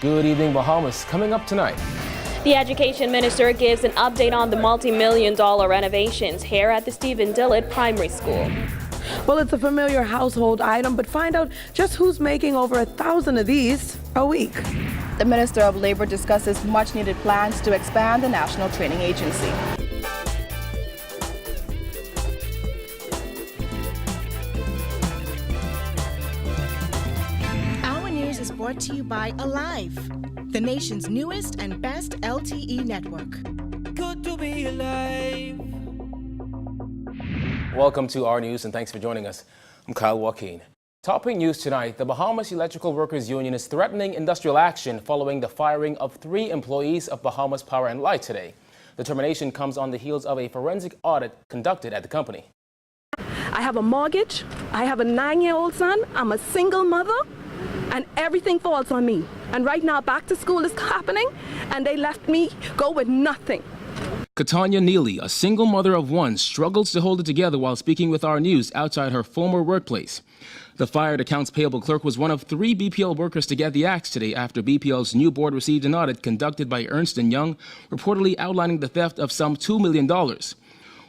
Good evening, Bahamas. Coming up tonight. The education minister gives an update on the multi-million-dollar renovations here at the Stephen Dillard Primary School. Well, it's a familiar household item, but find out just who's making over 1,000 of these a week. The Minister of Labor discusses much-needed plans to expand the National Training Agency. Our news is brought to you by Alive, the nation's newest and best LTE network. Good to be alive. Welcome to our news and thanks for joining us. I'm Kyle Joaquin. Topping news tonight, the Bahamas Electrical Workers Union is threatening industrial action following the firing of 3 employees of Bahamas Power and Light today. The termination comes on the heels of a forensic audit conducted at the company. I have a mortgage, I have a 9-year-old son, I'm a single mother, and everything falls on me. And right now back to school is happening and they left me go with nothing. Katanya Neely, a single mother of 1, struggles to hold it together while speaking with our news outside her former workplace. The fired accounts payable clerk was one of 3 BPL workers to get the axe today after BPL's new board received an audit conducted by Ernst & Young, reportedly outlining the theft of some $2 million.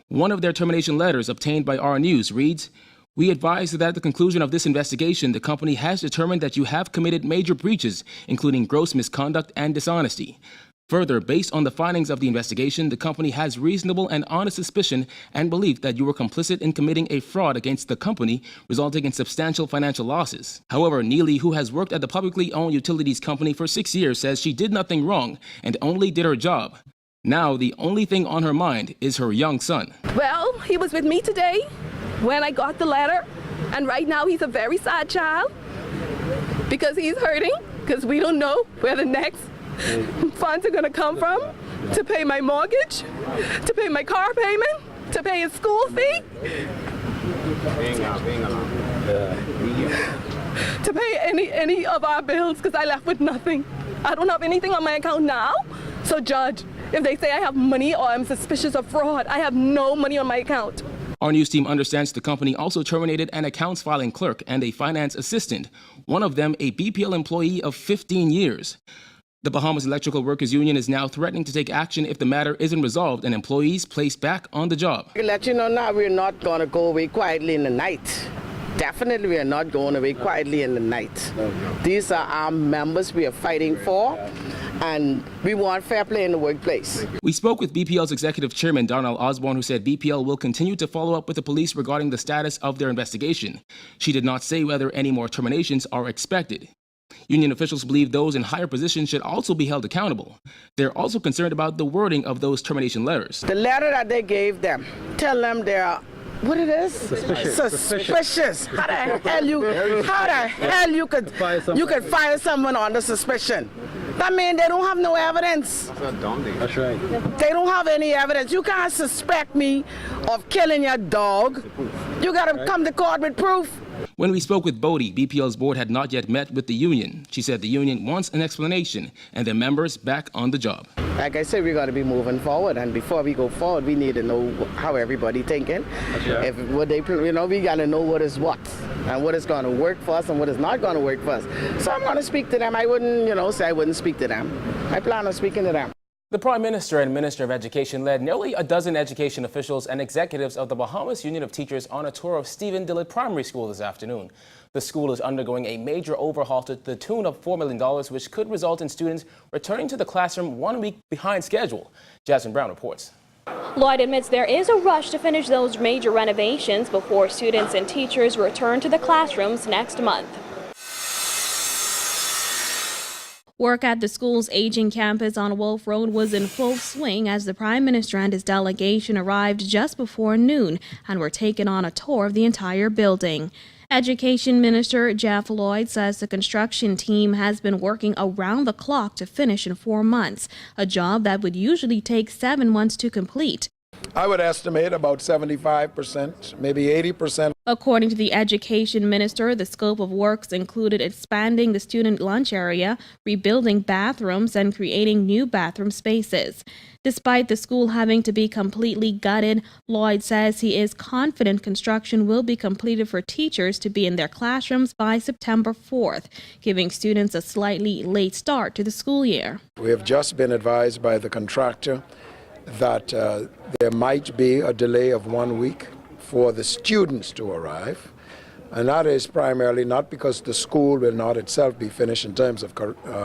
One of their termination letters obtained by our news reads, "We advise that at the conclusion of this investigation, the company has determined that you have committed major breaches, including gross misconduct and dishonesty. Further, based on the findings of the investigation, the company has reasonable and honest suspicion and belief that you were complicit in committing a fraud against the company, resulting in substantial financial losses." However, Neely, who has worked at the publicly owned utilities company for 6 years, says she did nothing wrong and only did her job. Now, the only thing on her mind is her young son. Well, he was with me today when I got the letter, and right now he's a very sad child because he's hurting because we don't know where the next funds are going to come from to pay my mortgage, to pay my car payment, to pay his school fee, to pay any of our bills because I left with nothing. I don't have anything on my account now. So Judge, if they say I have money or I'm suspicious of fraud, I have no money on my account. Our news team understands the company also terminated an accounts filing clerk and a finance assistant, one of them a BPL employee of 15 years. The Bahamas Electrical Workers Union is now threatening to take action if the matter isn't resolved and employees placed back on the job. I let you know now, we're not going to go away quietly in the night. Definitely we are not going away quietly in the night. These are our members we are fighting for, and we want fair play in the workplace. We spoke with BPL's executive chairman, Darnell Osborne, who said BPL will continue to follow up with the police regarding the status of their investigation. She did not say whether any more terminations are expected. Union officials believe those in higher positions should also be held accountable. They're also concerned about the wording of those termination letters. The letter that they gave them, tell them they're, what it is? Suspicious. How the hell you could fire someone under suspicion? That means they don't have no evidence. That's right. They don't have any evidence. You can't suspect me of killing your dog. You got to come to court with proof. When we spoke with Bodie, BPL's board had not yet met with the union. She said the union wants an explanation and their members back on the job. Like I said, we got to be moving forward, and before we go forward, we need to know how everybody thinking. Right. If what they, we got to know what is what, and what is going to work for us, and what is not going to work for us. So I'm going to speak to them. I wouldn't, say I wouldn't speak to them. I plan on speaking to them. The Prime Minister and Minister of Education led nearly a dozen education officials and executives of the Bahamas Union of Teachers on a tour of Stephen Dillard Primary School this afternoon. The school is undergoing a major overhaul to the tune of $4 million, which could result in students returning to the classroom 1 week behind schedule. Jasmine Brown reports. Lloyd admits there is a rush to finish those major renovations before students and teachers return to the classrooms next month. Work at the school's aging campus on Wolf Road was in full swing as the Prime Minister and his delegation arrived just before noon and were taken on a tour of the entire building. Education Minister Jeff Lloyd says the construction team has been working around the clock to finish in 4 months, a job that would usually take 7 months to complete. I would estimate about 75%, maybe 80%. According to the education minister, the scope of works included expanding the student lunch area, rebuilding bathrooms, and creating new bathroom spaces. Despite the school having to be completely gutted, Lloyd says he is confident construction will be completed for teachers to be in their classrooms by September 4th, giving students a slightly late start to the school year. We have just been advised by the contractor that there might be a delay of 1 week for the students to arrive, and that is primarily not because the school will not itself be finished in terms of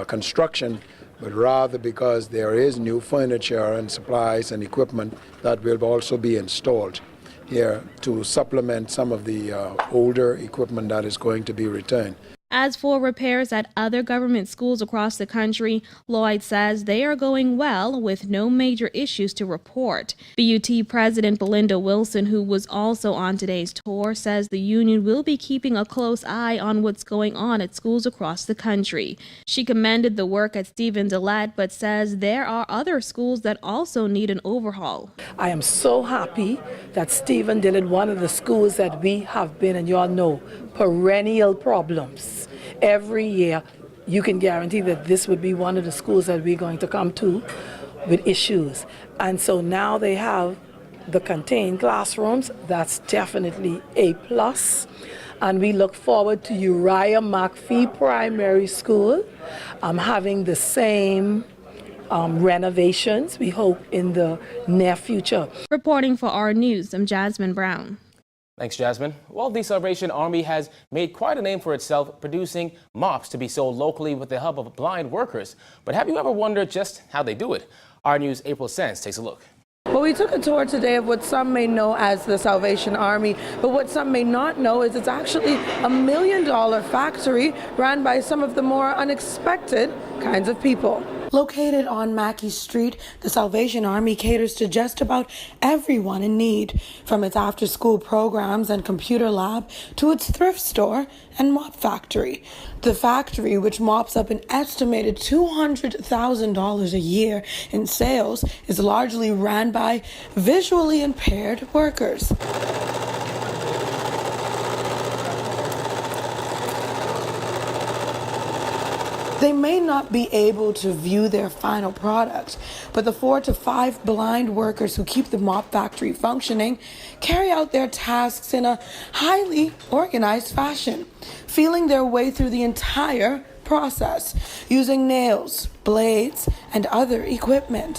construction, but rather because there is new furniture and supplies and equipment that will also be installed here to supplement some of the older equipment that is going to be returned. As for repairs at other government schools across the country, Lloyd says they are going well with no major issues to report. BUT President Belinda Wilson, who was also on today's tour, says the union will be keeping a close eye on what's going on at schools across the country. She commended the work at Stephen Dillette, but says there are other schools that also need an overhaul. I am so happy that Stephen Dillette, one of the schools that we have been, and you all know, perennial problems. Every year, you can guarantee that this would be one of the schools that we're going to come to with issues. And so now they have the contained classrooms. That's definitely a plus. And we look forward to Uriah McPhee Primary School having the same renovations, we hope, in the near future. Reporting for our news, I'm Jasmine Brown. Thanks, Jasmine. Well, the Salvation Army has made quite a name for itself producing mops to be sold locally with the help of blind workers. But have you ever wondered just how they do it? Our News' April Sands takes a look. Well, we took a tour today of what some may know as the Salvation Army, but what some may not know is it's actually $1 million factory run by some of the more unexpected kinds of people. Located on Mackey Street, the Salvation Army caters to just about everyone in need, from its after-school programs and computer lab to its thrift store and mop factory. The factory, which mops up an estimated $200,000 a year in sales, is largely ran by visually impaired workers. They may not be able to view their final product, but the 4 to 5 blind workers who keep the mop factory functioning carry out their tasks in a highly organized fashion, feeling their way through the entire process, using nails, blades, and other equipment.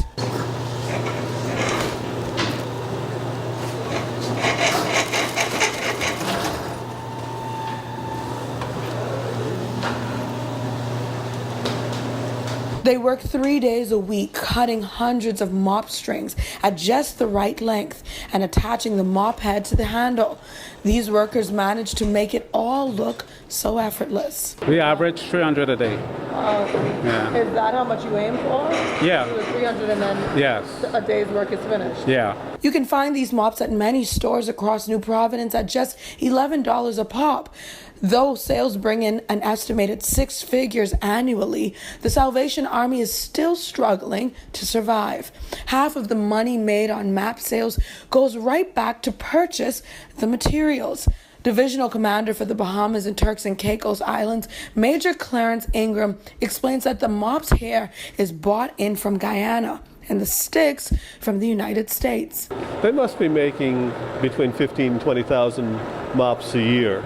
They work 3 days a week, cutting hundreds of mop strings at just the right length and attaching the mop head to the handle. These workers manage to make it all look so effortless. We average 300 a day. Yeah. Is that how much you aim for? Yeah. So 300 and then yes. A day's work is finished? Yeah. You can find these mops at many stores across New Providence at just $11 a pop. Though sales bring in an estimated 6 figures annually, the Salvation Army is still struggling to survive. Half of the money made on map sales goes right back to purchase the materials. Divisional Commander for the Bahamas and Turks and Caicos Islands, Major Clarence Ingram, explains that the mop's hair is bought in from Guyana and the sticks from the United States. They must be making between 15,000 and 20,000 mops a year.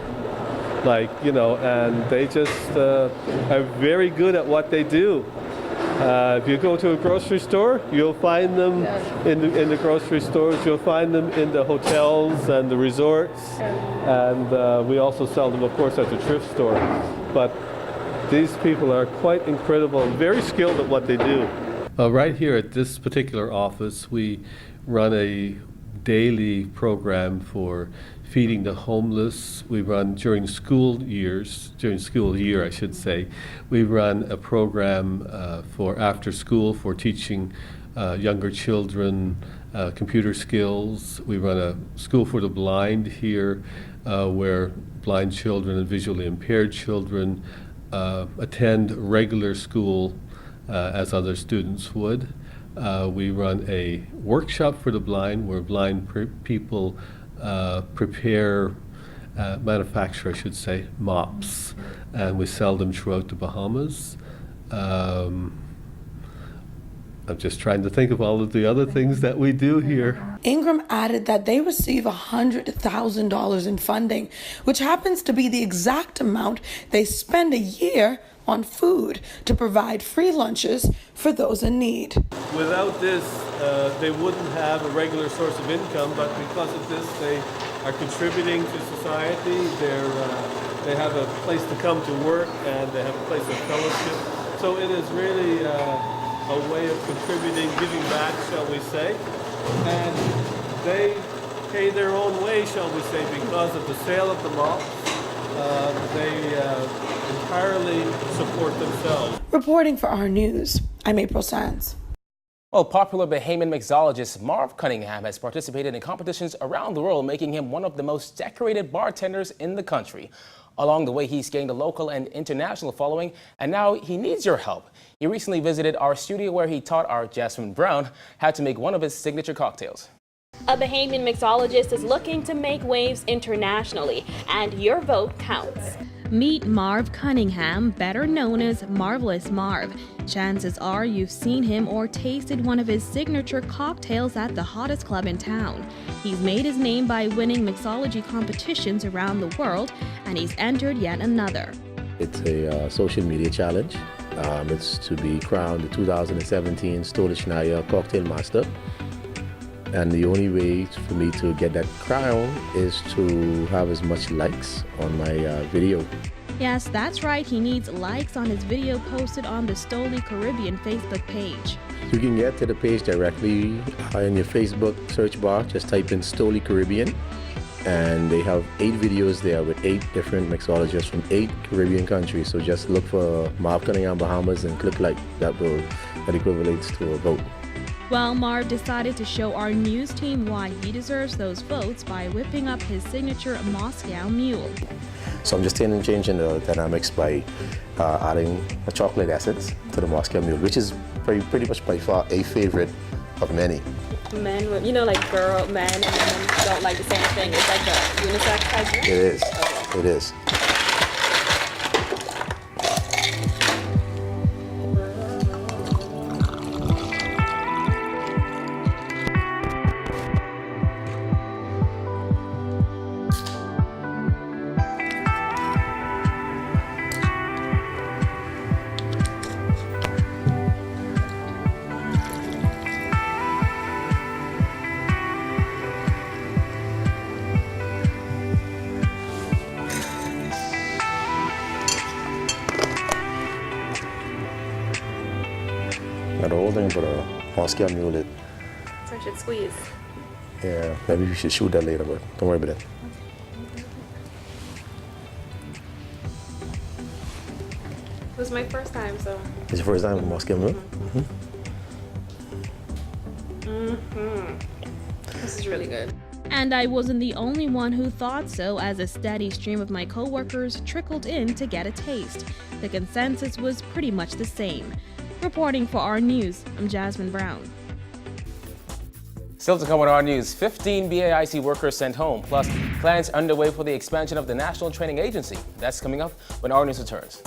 And they just are very good at what they do. If you go to a grocery store, you'll find them in the grocery stores. You'll find them in the hotels and the resorts. And we also sell them, of course, at the thrift store. But these people are quite incredible, very skilled at what they do. Right here at this particular office, we run a daily program for feeding the homeless. We run during school year, I should say, we run a program for after school for teaching younger children computer skills. We run a school for the blind here where blind children and visually impaired children attend regular school as other students would. We run a workshop for the blind where blind people prepare manufacture, I should say, mops, and we sell them throughout the Bahamas. I'm just trying to think of all of the other things that we do here. Ingram added that they receive $100,000 in funding, which happens to be the exact amount they spend a year on food to provide free lunches for those in need. Without this, they wouldn't have a regular source of income, but because of this, they are contributing to society. They have a place to come to work, and they have a place of fellowship. So it is really a way of contributing, giving back, shall we say. And they pay their own way, shall we say, because of the sale of the mops. They entirely support themselves. Reporting for our news, I'm April Sands. Well, popular Bahamian mixologist Marv Cunningham has participated in competitions around the world, making him one of the most decorated bartenders in the country. Along the way, he's gained a local and international following, and now he needs your help. He recently visited our studio where he taught our Jasmine Brown how to make one of his signature cocktails. A Bahamian mixologist is looking to make waves internationally, and your vote counts. Meet Marv Cunningham, better known as Marvelous Marv. Chances are you've seen him or tasted one of his signature cocktails at the hottest club in town. He's made his name by winning mixology competitions around the world, and he's entered yet another. It's a social media challenge. It's to be crowned the 2017 Stoli Schneier Cocktail Master. And the only way for me to get that crown is to have as much likes on my video. Yes, that's right. He needs likes on his video posted on the Stoli Caribbean Facebook page. You can get to the page directly in your Facebook search bar. Just type in Stoli Caribbean. And they have 8 videos there with 8 different mixologists from 8 Caribbean countries. So just look for Marv Cunningham Bahamas and click like. That equates to a vote. Well, Marv decided to show our news team why he deserves those votes by whipping up his signature Moscow Mule. So I'm just changing the dynamics by adding a chocolate essence to the Moscow Mule, which is pretty much by far a favorite of many. Men, men and women don't like the same thing. It's like a unisex type thing? It is. Okay. It is. Got the whole thing but a Moscow Mule it. So I should squeeze. Yeah, maybe we should shoot that later, but don't worry about it. It was my first time, so. It's your first time with Moscow Mule? This is really good. And I wasn't the only one who thought so, as a steady stream of my coworkers trickled in to get a taste. The consensus was pretty much the same. Reporting for our news, I'm Jasmine Brown. Still to come on our news, 15 BAIC workers sent home, plus plans underway for the expansion of the National Training Agency. That's coming up when our news returns.